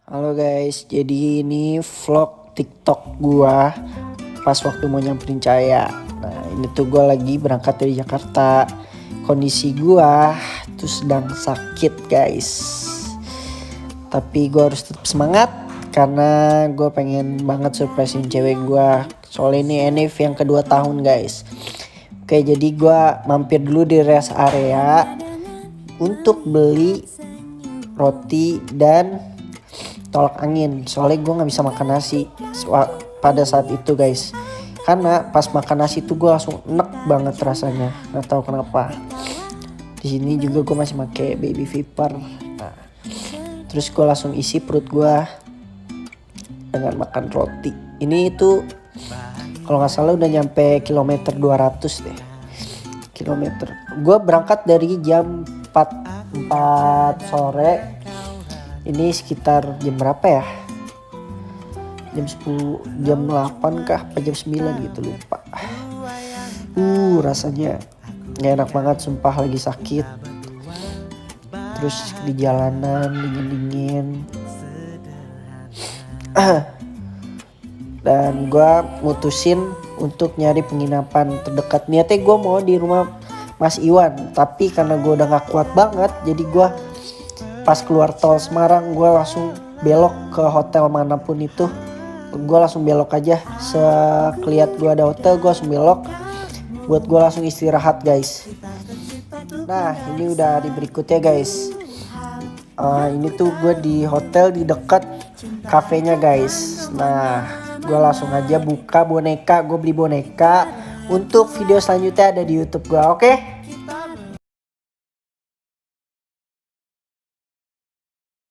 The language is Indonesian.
Halo guys, jadi ini vlog TikTok gua pas waktu mau nyamperin Caya. Nah, ini tuh gua lagi berangkat dari Jakarta. Kondisi gua tuh sedang sakit guys. Tapi gua harus tetap semangat karena gua pengen banget surprisein cewek gua. Soalnya ini Enif yang kedua tahun guys. Oke, jadi gua mampir dulu di rest area untuk beli roti dan tolak angin. Soalnya gue nggak bisa makan nasi pada saat itu guys, karena pas makan nasi itu gue langsung enek banget rasanya, nggak tahu kenapa. Di sini juga gue masih pakai baby Viper. Nah, terus gue langsung isi perut gue dengan makan roti. Ini itu kalau nggak salah udah nyampe kilometer 200 deh. Kilometer. Gue berangkat dari jam 4 sore. Ini sekitar jam berapa ya? Jam 10, jam 8 kah? Apa jam 9 gitu, lupa. Rasanya gak enak banget, sumpah lagi sakit. Terus di jalanan dingin-dingin. Dan gue mutusin untuk nyari penginapan terdekat. Niatnya gue mau di rumah Mas Iwan, tapi karena gue udah gak kuat banget, jadi gue pas keluar tol Semarang gue langsung belok ke hotel manapun itu. Gue langsung belok aja, sekeliat gue ada hotel gue langsung belok buat gue langsung istirahat guys. Nah, ini udah hari berikutnya guys. Ini tuh gue di hotel di dekat kafenya guys. Nah, gue langsung aja buka boneka, gue beli boneka. Untuk video selanjutnya ada di YouTube gue, oke?